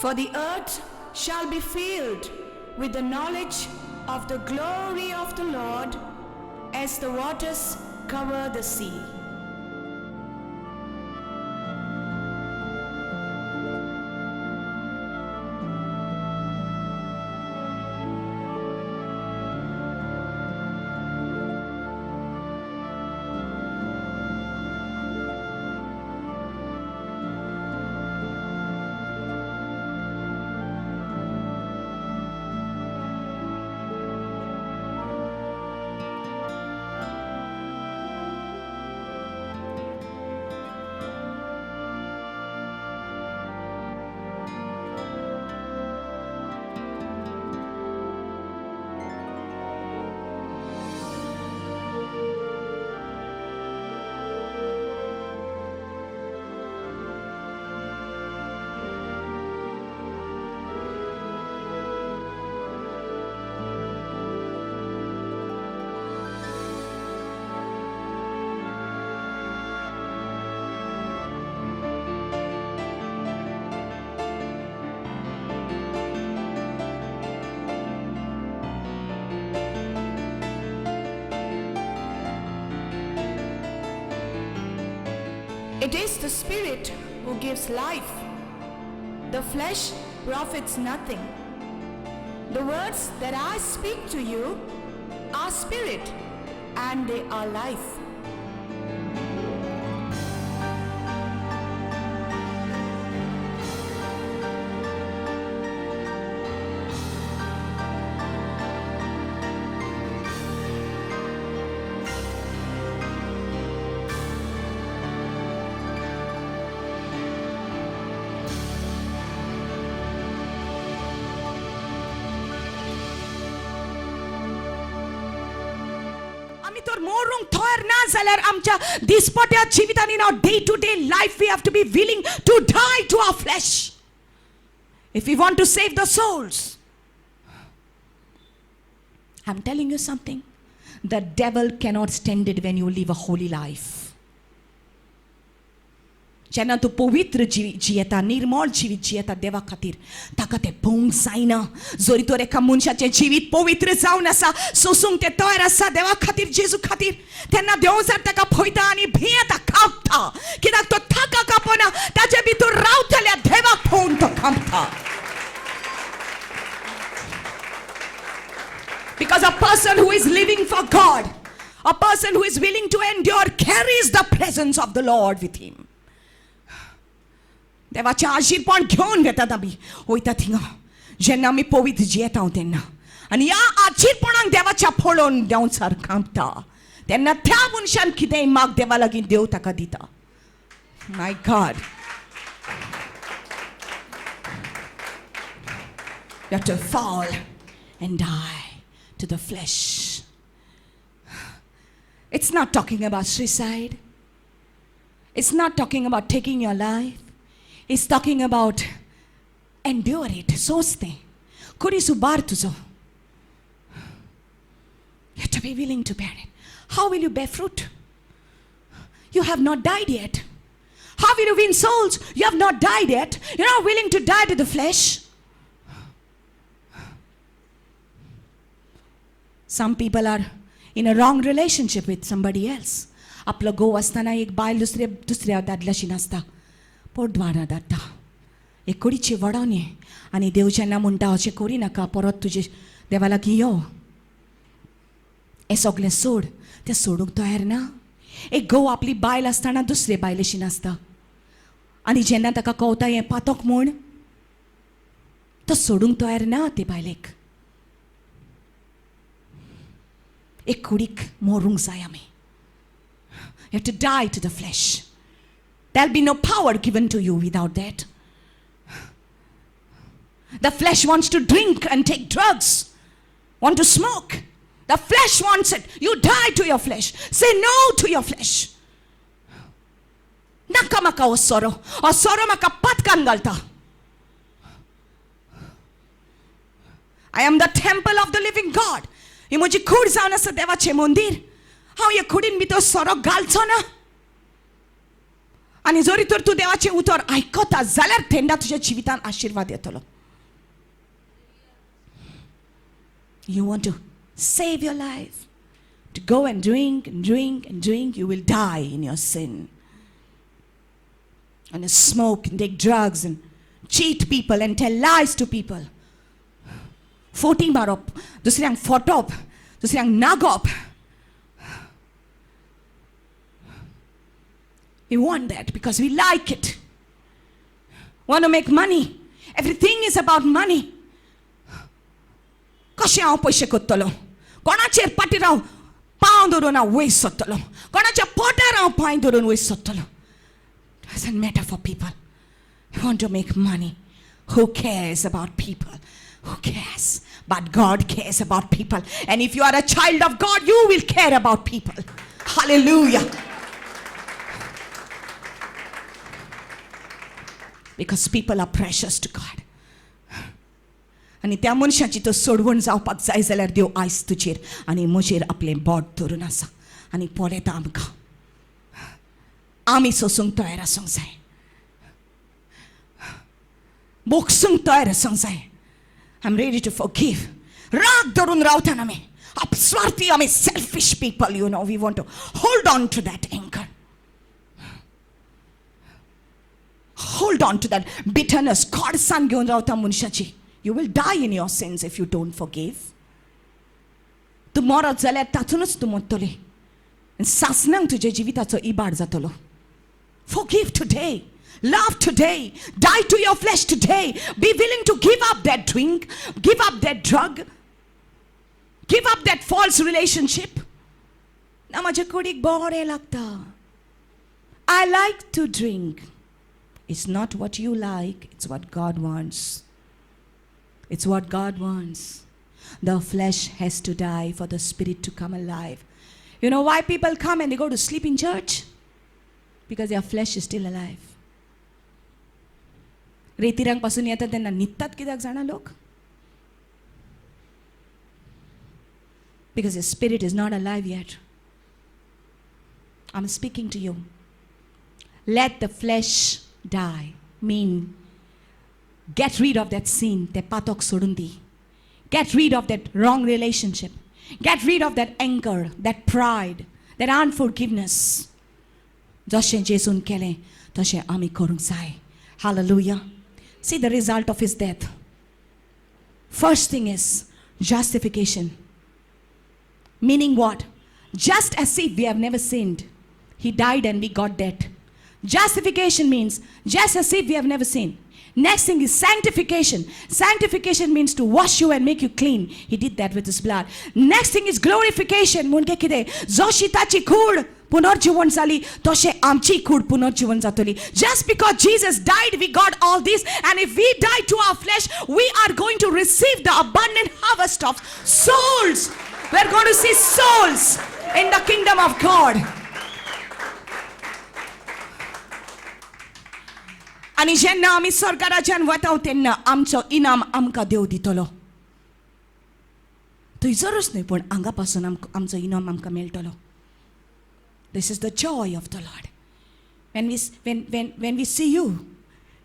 For the earth shall be filled with the knowledge of the glory of the Lord as the waters cover the sea. It is the Spirit who gives life. The flesh profits nothing. The words that I speak to you are spirit, and they are life. आम्ही तर मोरूंक तयार ना जाल्यार आमच्या दिसपट्या जिवितांनी ना day to day life we have to be willing to die to our flesh if we want to save the souls. I'm telling you something, the devil cannot stand it when you live a holy life. जेन्ना तूं पवित्र जियेता निर्मळ जिवीत जियेता देवा खातीर ताका तें पळोवंक जायना. जरी तर एका मनशाचें जिवीत पवित्र जावन आसा सोसूंक तें तयार आसा देवा खातीर जेजू खातीर तेन्ना देव जर ताका पळयता आनी भियेता कांपता कित्याक तो थाका कापना ताचे भितर रावतल्या देवाक पळोवन तो कांपता. Because a person who is living for God, a person who is willing to endure carries the presence of the Lord with him. देवाचें आशीर्वाद घेवन घेतात आमी वयता थिंगा जेन्ना आमी पवित्र जियेता तेन्ना आनी ह्या आशीर्वादाक देवाच्या पळोवन देव सर कांपता तेन्ना त्या मनशान कितेंय माग देवा लागीं देव ताका दिता. My God, you have to fall and die to the flesh. It's not talking about suicide. It's not talking about taking your life. It's talking about endure it. सोचते कोणी सुबार तुझो. You have to be willing to bear it. How will you bear fruit? You have not died yet. How will you win souls? You have not died yet. You're not willing to die to the flesh. Some people are in a wrong relationship with somebody else. आपलं घोव आसतना एक बायल दुसऱ्या दादल्याशी नासता पोटद्वारा धाडटा एक कुडीची वडोवणी आनी देव जेन्ना म्हणटा अशें करी नाका परत तुजे देवा लागीं यो हें सगलें सोड तें सोडूंक तयार ना. एक घोव आपली बायल आसतना दुसरे बायलेशी नासता आनी जेन्ना ताका कळटा हें पातोक म्हूण तो सोडूंक तयार ना ते बायलेक. एक कुडीक मोरूंक जाय आमी. You have to die to the flesh. There'll be no power given to you without that. The flesh wants to drink and take drugs, want to smoke. The flesh wants it. You die to your flesh. Say no to your flesh. Naka maka osoro maka patkan galta. I am the temple of the living God. ही म्हजी कूड जावन आसा देवाचें मंदीर. हांव ह्या कुडीन भितर सोरो घालचो ना आनी जरी तर तूं देवाचें उतर आयकता जाल्यार तेन्ना तुज्या जिवितान आशिर्वाद येतलो. You want to save your life, to go and drink and drink and drink, you will die in your sin. And you smoke and take drugs and cheat people and tell lies to people. Forty मारप, दुसऱ्यांक फटप, दुसऱ्यांक नागप. We want that because we like it. Want to make money. Everything is about money. कशें हांव पयशे करतलो, कोणाचेर पाटीर हांव पांव धरून हांव वयर सरतलो, कोणाच्या पोटार हांव पांय धरून वयर सरतलो. Doesn't matter for people. You want to make money. Who cares about people? Who cares? But God cares about people. And if you are a child of God, you will care about people. Hallelujah. Because people are precious to God. आनी त्या मनशाची तो सोडवण जावपाक जाय जाल्यार देव आयज तुजेर आनी म्हजेर आपलें बोट धरून आसा आनी पळयता आमकां. आमी सोसूंक तयार आसूंक जाय, बोगसूंक तयार आसूंक जाय. I am ready to forgive. राग धरून रावतना आमी अपस्वार्थी, आमी selfish people, you know, we want to hold on to that anchor. Hold on to that bitterness. कडसाण घेवन रावता मनशाची. You will die in your sins if you don't forgive. तूं मरत जाल्यार तातूंतच तूं मरतली आनी सासणांक तुज्या जिविताचो इबाड जातलो. Forgive today. Love today. Die to your flesh today. Be willing to give up that drink, give up that drug, give up that false relationship. ना म्हाज्या कुडीक बरें लागता. I like to drink. It's not what you like, it's what God wants. It's what God wants. The flesh has to die for the spirit to come alive. You know why people come and they go to sleep in church? Because their flesh is still alive. रेतिरांक पासून येतात तेन्ना न्हिदतात कित्याक जाणा लोक? Because the spirit is not alive yet. I'm speaking to you. Let the flesh die. Mean get rid of that sin, te patok sodun di. Get rid of that wrong relationship. Get rid of that anger, that pride, that unforgiveness. Joshe Jesun kele, toshe ami korung sai. Hallelujah. See the result of his death. First thing is justification. Meaning what? Just as if we have never sinned. He died and we got dead. Justification means just as if we have never sinned. Next thing is sanctification. Sanctification means to wash you and make you clean. He did that with his blood. Next thing is glorification. Munke kide joshi tachi kud punarjivan zali toshe amchi kud punarjivan zatoli. Just because Jesus died, we got all this, and if we die to our flesh, we are going to receive the abundant harvest of souls. We are going to see souls in the kingdom of God. आनी जेन्ना आमी स्वर्गाराज्यान वता तेन्ना आमचो इनाम आमकां देव दितलो. थंयसरूच न्हय पूण हांगा पासून आमचो इनाम आमकां मेळटलो. This is the joy of the Lord. When we see you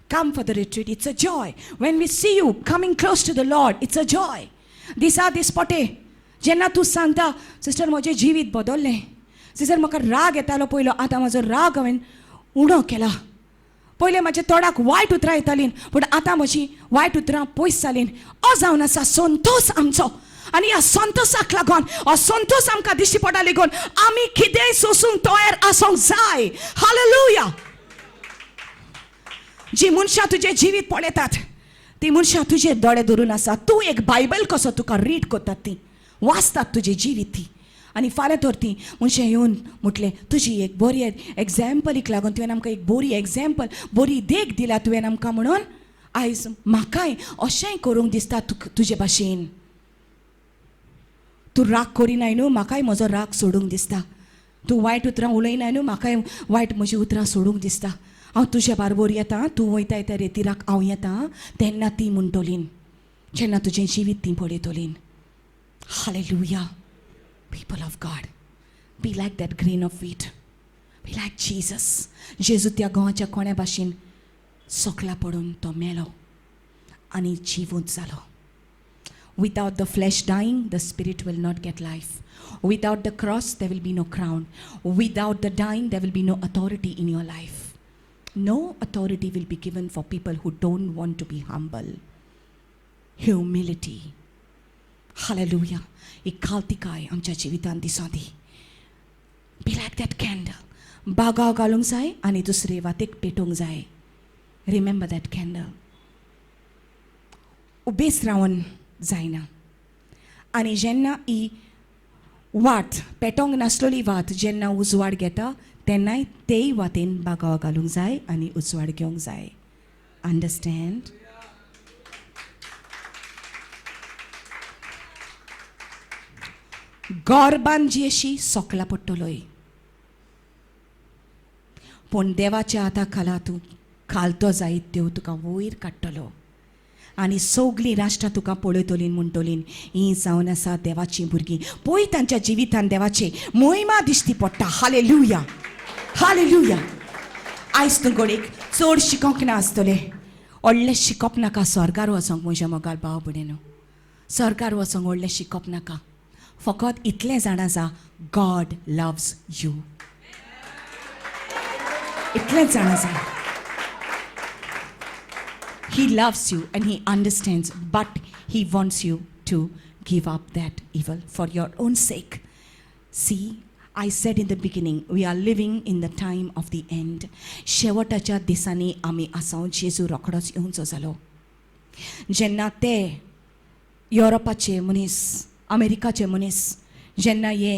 come for the retreat, it's a joy. When we see you coming close to the Lord, it's a joy. दिसा दिसपटे जेन्ना तूं सांगता, सिस्टर म्हजें जिवीत बदल्लें, sister म्हाका राग येतालो पयलो, आतां म्हजो राग हांवें उणो केला. पयले म्हाज्या तोंडाक वायट उतरां येतालीं पूण आतां म्हजी वायट उतरां पयस जालीं. हो जावन आसा संतोश आमचो. आनी ह्या संतोशाक लागून हो संतोश आमकां दिश्टी पडा लागून आमी कितेंय सोसूंक तयार आसूंक जाय. हालेलुया. जी मनशां तुजें जिवीत पळयतात ती मनशां तुजे दोळे धरून आसा. तूं एक बायबल कसो तुका रीड करतात ती वाचतात तुजें जिवीत ती. आनी फाल्यां तर ती मनशां येवन म्हटलें तुजी एक बरी एग्जाम्पलीक लागून तुवें आमकां एक बरी एग्जाम्पल, बरी देख दिला तुवें आमकां म्हणून आयज म्हाकाय अशेंय करूंक दिसता तुजे भाशेन. तूं राग करिनाय न्हू, म्हाकाय म्हजो राग सोडूंक दिसता. तूं वायट उतरां उलयनाय न्हू, म्हाकाय वायट म्हजी उतरां सोडूंक दिसता. हांव तुज्या बरोबर येता, तूं वयता त्या रेतिराक हांव येता तेन्ना ती म्हणटलीं, जेन्ना तुजें जिवीत ती पळयतलीं. Hallelujah. People of God, be like that grain of wheat. Be like Jesus. जेजू त्या गोवाच्या कोण्या भाशेन सोकला पडून तो मेलो आनी जिवूंत जालो. Without the flesh dying, the spirit will not get life. Without the cross, there will be no crown. Without the dying, there will be no authority in your life. No authority will be given for people who don't want to be humble. Humility. Hallelujah. एक खालतिकाय आमच्या जिवितांत दिसों दी. Be like that candle. बागाव घालूंक जाय आनी दुसरे वाटेक पेटोवंक जाय. Remember that candle. उबेच Ravan जायना. आनी जेन्ना ही वाट पेटोवंक नासलोली वाट जेन्ना उजवाड घेता तेन्नाय तेय वाटेन बागाव घालूंक जाय आनी उजवाड घेवंक जाय. अंडरस्टँड? गोरबान जी अशी सोकला पडटलोय पूण देवाच्या हाता खाला तूं खालतो जायत देव तुका वयर काडटलो आनी सगळीं राष्ट्रां तुका पळयतलीं म्हणटलीं ही जावन आसा देवाचीं भुरगीं. पळय तांच्या जिवितांत देवाची महिमा दिश्टी पडटा. Hallelujah, hallelujah. आयज तूं घडीक चड शिकोंक ना आसतलें. व्हडलें शिकप नाका स्वर्गार वचोंक म्हज्या मोगाल भाव भयणीनो. स्वर्गार वचोंक व्हडलें शिकप नाका. फकत इतलें जाण आसा गॉड लव्स यू. इतलेंच जाण आसा. He loves you and he understands, but he wants you to give up that evil for your own sake. See, I said in the beginning, we are living in the time of the end. शेवटाच्या दिसांनी आमी आसां. जेजू रोखडोच येवचो जालो. जेन्ना ते युरोपाचे मनीस, अमेरिकाचे मनीस जेन्ना हे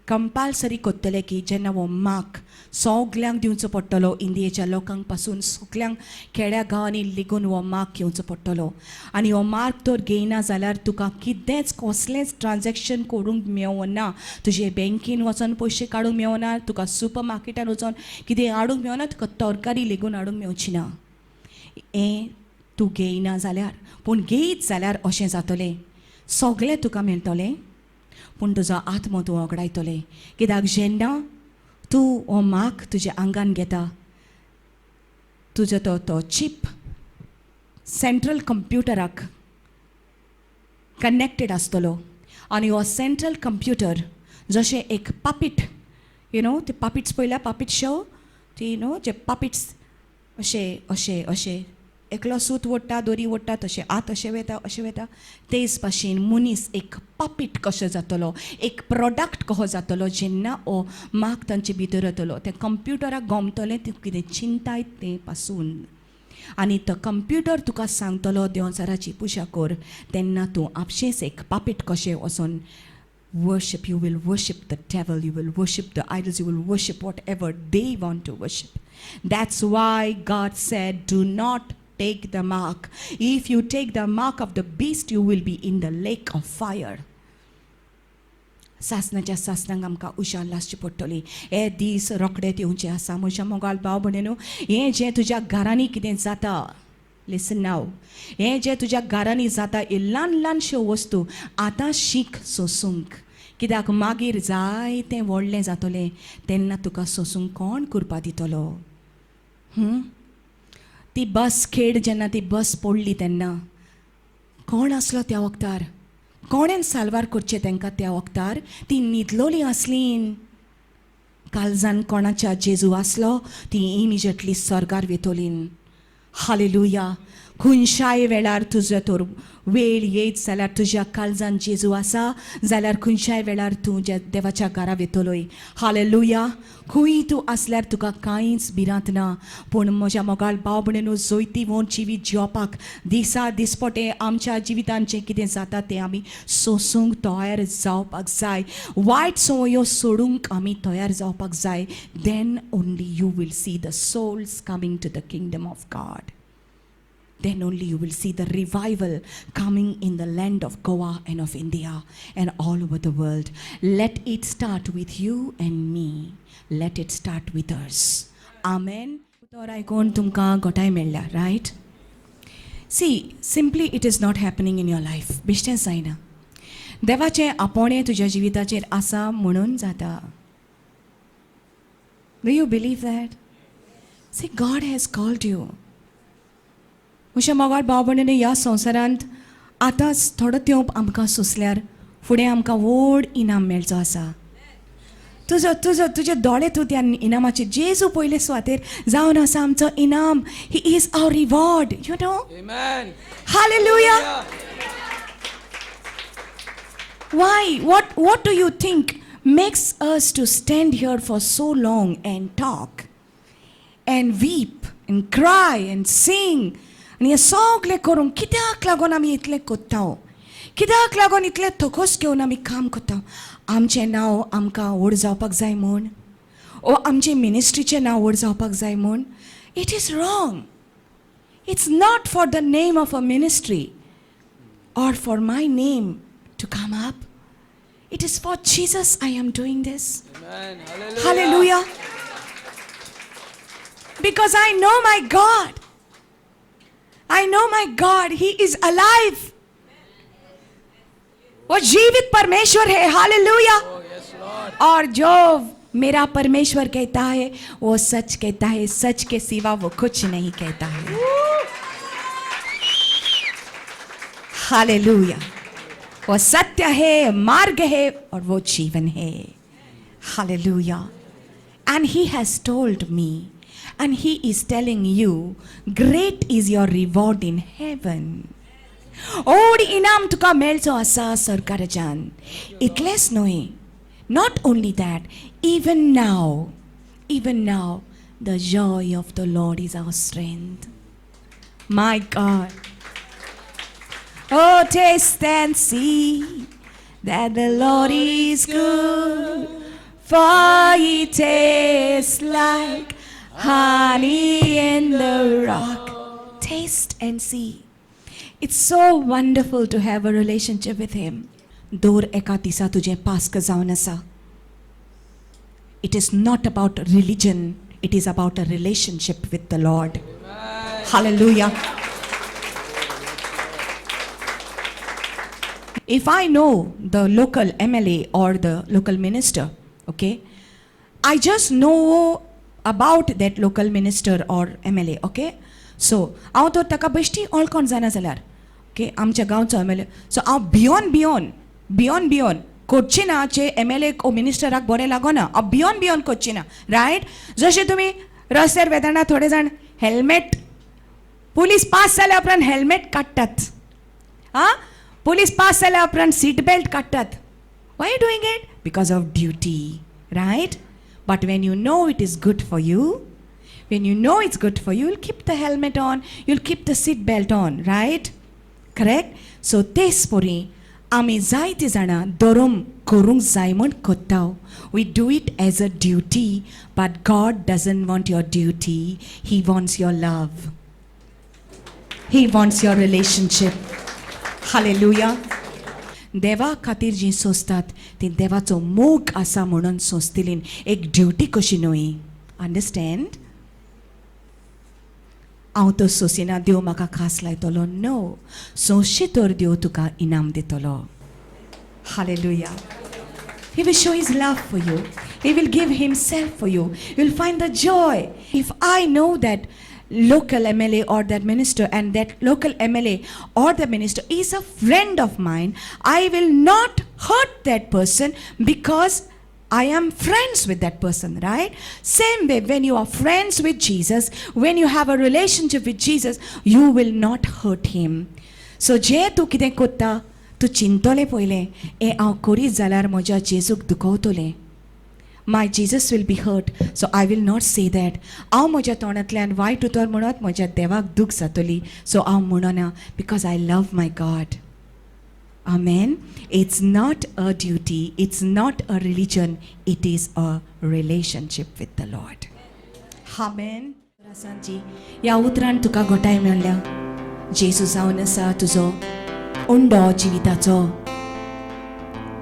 कंपल्सरी कोत्तले की जेन्ना हो मार्क सगल्यांक दिवचो पडटलो, इंडियेच्या लोकांक पासून सगल्यांक खेड्या गांवांनी लेगून हो मार्क घेवचो पडटलो. आनी हो मार्क तर घेयना जाल्यार तुका कितेंच कसलेंच ट्रान्जॅक्शन करूंक मेळना. तुजे बँकेन वचोन पयशे काडूंक मेळना. तुका सुपर मार्केटान वचोन कितें हाडूंक मेळना. तुका तरकारी लेगून हाडूंक मेळची ना. हें तूं घेयना जाल्यार. पूण घेयत जाल्यार अशें जातलें सगळें तुका मेळटलें पूण तुजो आत्मो तूं वगडायतलें. कित्याक जेन्ना तूं हो मार्क तुज्या आंगान घेता तुजो तो चीप सेंट्रल कंप्युटराक कनेक्टेड आसतलो आनी हो सेंट्रल कंप्युटर जशें एक पापीट ते पापीट्स पळयल्या पापीट शो ती जे पापीट्स अशें अशें अशें एकलो सूत ओडटा दोरी ओडटा तशें आत अशें वता तेच भाशेन मनीस एक पापीट कशें जातलो. एक प्रोडक्ट कसो जातलो जेन्ना हो मार्क तांचे भितर येतलो. त्या कंप्युटराक गोमतलें तूं कितें चिंतायत तें पासून आनी तो कंप्युटर तुका सांगतलो देंवचाराची पुजा कर तेन्ना तूं आपशेंच एक पापीट कशें वचोन worship. You will worship the devil. You will worship the idols. You will worship whatever they want to worship. That's why God said, do not take the mark. If you take the mark of the beast, you will be in the lake of fire. सासनाच्या सासनांक आमकां उशार लासची पडटली. हे दीस रोखडेच येवचे आसा. म्हज्या मोगाल भाव भयणीनो, हें जें तुज्या घरांनी कितें जाता, लिसन नाव, हें जें तुज्या घरांनी जाता हे ल्हान ल्हानश्यो वस्तू आतां शीक सोसूंक. कित्याक मागीर जायतें व्हडलें जातलें तेन्ना तुका सोसूंक कोण करपा दितलो. ती बस खेड जेन्ना ती बस पडली तेन्ना कोण आसलो त्या वक्तार? कोणेन साल्वार करचें तांकां त्या वक्तार? ती न्हिदलोली आसलीं. काळजान कोणाच्या जेजू आसलो ती इमिजिएटली स्वर्गार वेतोलीन. हालेलुया. खंयच्याय वेळार तुजो तर वेळ येयत जाल्यार तुज्या काळजान जेजू आसा जाल्यार खंयच्याय वेळार तूं देवाच्या घरा वेतलोय. हालेलुया. खंय तूं आसल्यार तुका कांयच भिरांत ना. पूण म्हज्या मोगाल भाव भयणीनो, जैती वोन जिवीत जिवपाक दिसा दिसपटे आमच्या जिवितांत जें कितें जाता तें आमी सोसूंक तयार जावपाक जाय. वायट संवयो सोडूंक आमी तयार जावपाक जाय. Then only you will see the souls coming to the kingdom of God. Then only you will see the revival coming in the land of Goa and of India and all over the world. Let it start with you and me. Let it start with us. Amen. तर आयकून तुमकां गोठाय मेळ्ळ्या, right? See, simply it is not happening in your life. बेश्टेंच जायना. देवाचें आपोणें तुज्या जिविताचेर आसा म्हणून जाता. Do you believe that? See, God has called you. म्हज्या मोगाळ भाव भयणींनो, ह्या संवसारांत आतांच थोडो तेंप आमकां सुचल्यार फुडें आमकां व्हड इनाम मेळचो आसा. तुजे दोळे तूं त्या इनामाचे जेजू पयले सुवातेर जावन आसा आमचो इनाम. He is our reward, you know. Amen. Hallelujah. Why? What do you think makes us to stand here for so long and talk and weep and cry and sing? आनी हें सगळें करून कित्याक लागून आमी इतलें कोत्ता? कित्याक लागून इतलें तोकोस घेवन आमी काम कोत्ता? आमचें नांव आमकां व्हड जावपाक जाय म्हूण, ओ आमचे मिनिस्ट्रीचें नांव व्हड जावपाक जाय म्हूण? It is wrong. It's not for the name of a ministry or for my name to come up. It is for Jesus I am doing this. Amen. Hallelujah. Hallelujah. Because I know my God. I know my God. He is alive. वो जीवित परमेश्वर है. Hallelujah. Oh, yes, Lord. और जो मेरा परमेश्वर कहता है वो सच कहता है. सच के सिवा वो कुछ नहीं कहता है. हालेलुया. वो सत्य है, मार्ग है और वो जीवन है. Hallelujah. And he has told me and he is telling you, great is your reward in heaven. ओड इनाम तुका मेळचो आसा सरकाराच्यान. इतलेंच न्हय, not only that, even now the joy of the Lord is our strength. My God. Oh, taste and see that the Lord is good, for he tastes like honey in the rock. Taste and see. It's so wonderful to have a relationship with him. Dor eka disa tuje paska जावन आसा. It is not about religion, it is about a relationship with the Lord. Amen. Hallelujah. If I know the local MLA or the local minister, okay, I just know about that local minister or MLA, okay. So हांव तर ताका बेश्टी वळखोन जाणा जाल्यार, okay, आमच्या गांवचो MLA. सो हांव बियोन कोचिनाचे MLA ओ मिनिस्टराक बरें लागोना. हांव बियोन कोचिना, रायट. जशें तुमी रस्त्यार वेताना थोडे जाण हेल्मेट, पुलीस पास जाल्या उपरांत हेल्मेट काडटात. हां, पुलीस पास जाल्या उपरांत सीट बेल्ट काडटात. Why are you doing it? Because of duty, right? But when you know it is good for you, you'll keep the helmet on, you'll keep the seat belt on, right? Correct? So तेच परी आमी जायती जाणां धर्म करूंक जाय म्हूण कोत्ताव. We do it as a duty, but God doesn't want your duty. He wants your love. He wants your relationship. Hallelujah. देवा खातीर जीं सोंसतात ती देवाचो मोग आसा म्हणून सोंसतलीं, एक ड्युटी कशी न्हय. अंडरस्टँड? हांव तर सोंसिना देव म्हाका खास लायतलो. नो, सोंसशी तर देव तुका इनाम दितलो. Hallelujah. He will show his love for you. He will give himself for you. You will find the joy. If I know that local MLA or that minister and that local MLA or the minister is a friend of mine, I will not hurt that person because I am friends with that person, right? Same way, when you are friends with Jesus, when you have a relationship with Jesus, you will not hurt him. So जे तूं कितें कोत्ता तूं चिंतोलें पयलें, हें हांव करीत जाल्यार म्हज्या जेजूक दुखवतलें. My Jesus will be hurt, so I will not say that. हांव म्हज्या तोंडांतल्यान वायट उतर म्हणत म्हज्या देवाक दूख जातली, so हांव म्हणना, because I love my God. Amen. It's not a duty, it's not a religion, it is a relationship with the Lord. Amen. रासांची ह्या उतरान तुका घोटाय मेळ्ळ्या. जेजू जावन आसा तुजो उंडो जिविताचो.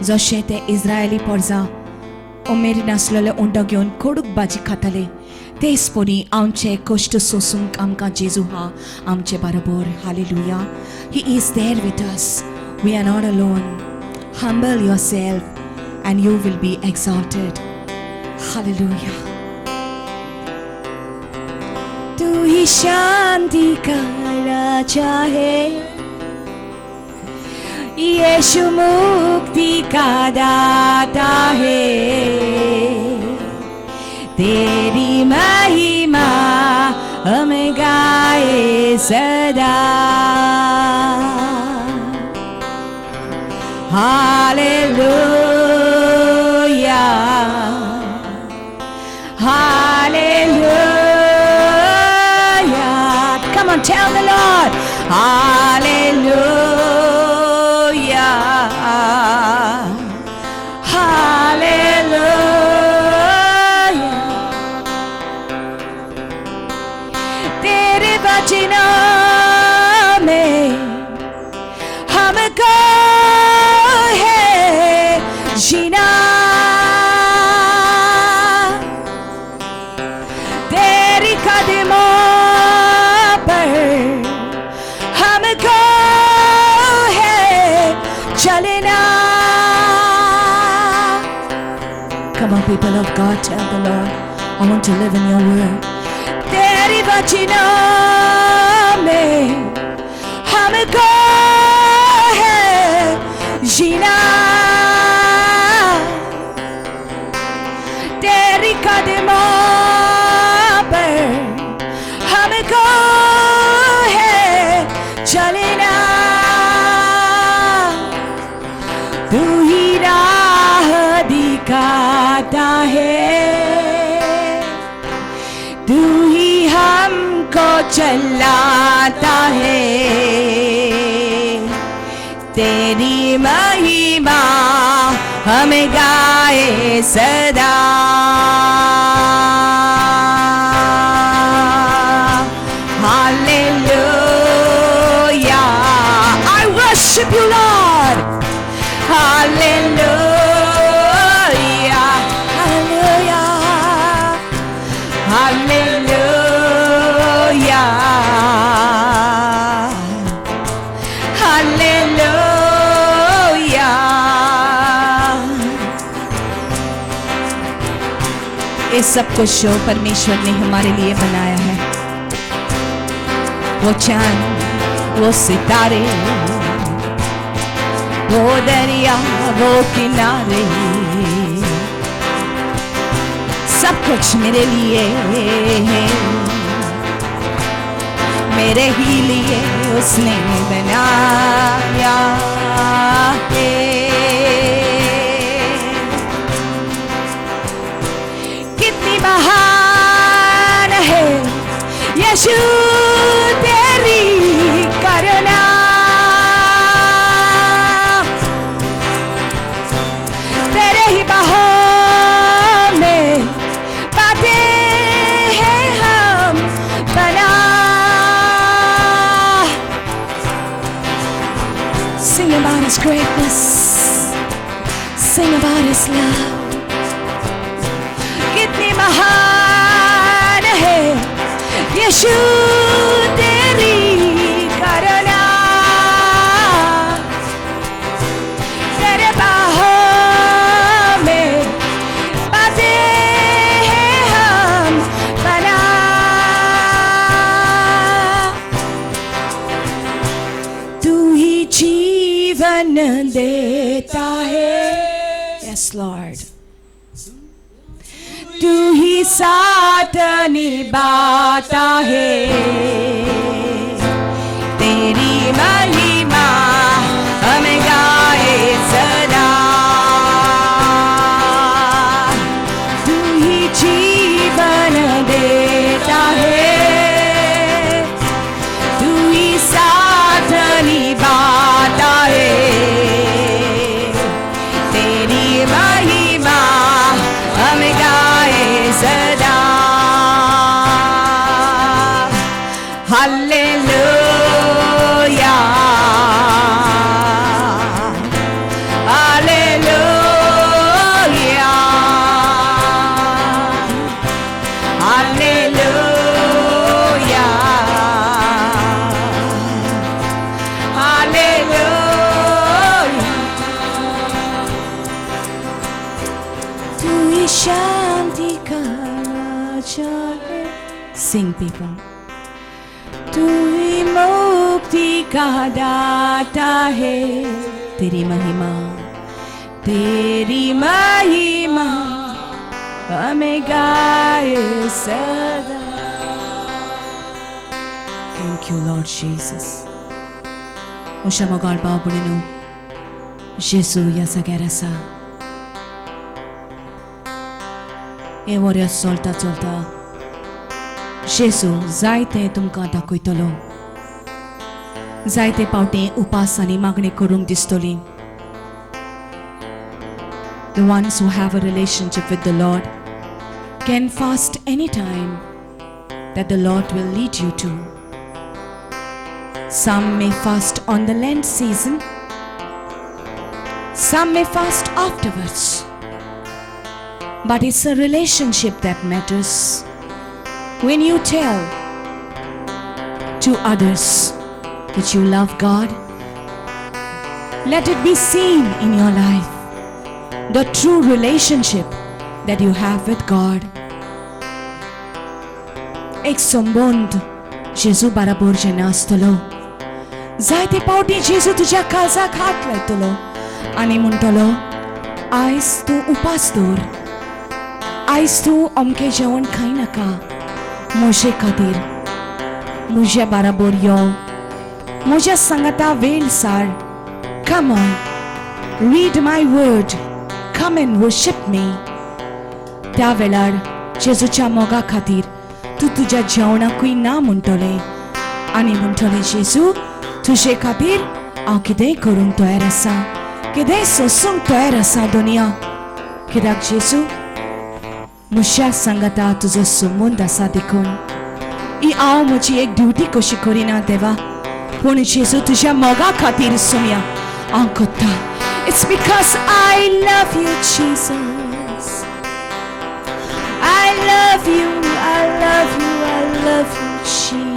जशें ते इस्रायली परजा उमेरी नासलेले उंडो घेवन कोडूक भाजी खाताले, तेच परी आमचे कश्ट सोसूंक आमकां जेजू हा आमचे बरोबर. Hallelujah. He is there with us. We are not alone. Humble yourself and you will be exalted. Hallelujah. तू ही शांति का राजा है, यीशु मुक्ति का दाता है, तेरी महिमा हम गाए सदा। Hallelujah, hallelujah, come on, tell the Lord, hallelujah, hallelujah, तेरे वचनों में हमको है जीना, तेरी कदमों पर हमको है चलना। Come on, people of God, tell the Lord, I want to live in your word. तेरी वचनों में हमको है जीना, तेरी कदमों पर हमको है चलना। तू ही राह दिखाता है, तू ही हमको चलाता है, तेरी महिमा हम गाए सदा। Hallelujah, I worship you, Lord. Hallelujah, hallelujah, hallelujah, hallelujah. ये सब कुछ जो परमेश्वर ने हमारे लिए बनाया है, वो चांद, वो सितारे, वो दरिया, वो किनारे, सब कुछ मेरे लिए है, मेरे ही लिए उसने बनाया है। कितनी महान है यीशु तेरी करुणा, तेरे ही बाहों में पाते हैं हम बना। Sing about his greatness, sing about his love. कितनी महान है यीशु तेरी करुणा, तेरे बाहों में पाते हैं हम बना। तू ही जीवन देता है, yes Lord, तू ही साथ निभाता है, तेरी महिमा हम गाए सदा। तू ही जीवन देता है, तू ही साथ निभाता है, तेरी महिमा हम गाए सदा। Hallelujah, hallelujah, hallelujah, hallelujah. तू ही शांति का राजा है, Sing, people. तू ही मुक्ति का दाता है, तेरी महिमा हमें गाए सदा. Thank you, Lord Jesus. Ushamogal babulinu Jesu yasagerasa. Evoria solta. Jesu zaite tumka dakoitolo. Zaite paute upasani magne kurung distoli. The ones who have a relationship with the Lord can fast anytime that the Lord will lead you to. Some may fast on the Lent season. Some may fast afterwards. But it's a relationship that matters. When you tell to others that you love God, let it be seen in your life, the true relationship that you have with God. एक संबंध जेजू बरोबर जेन्ना आसतलो, जायते पावटी जेजू तुज्या काळजाक हात लायतलो आनी म्हणटलो, आयज तूं उपास दवर, आयज तूं अमकें जेवण खायनाका, म्हजे खातीर म्हज्या बरोबर यो, म्हज्या सांगाता वेळ सार. Come on, read my word, come and worship me. त्या वेळार जेजूच्या मोगा खातीर तूं तुज्या जेवणाकूय ना म्हणटलें आनी म्हणटलें, जेजू तुजे खातीर हांव कितेंय करूंक तयार आसा, कितेंय सोसूंक तयार आसा दुनिया, कित्याक जेजू म्हज्या सांगाता तुजो संबंद आसा देखून. ही हांव म्हजी एक ड्युटी कशी करिना देवा, पूण जेजू तुज्या मोगा खातीर सुमया हांव कोत्ता. It's because I love you, Jesus. I love you, Jesus.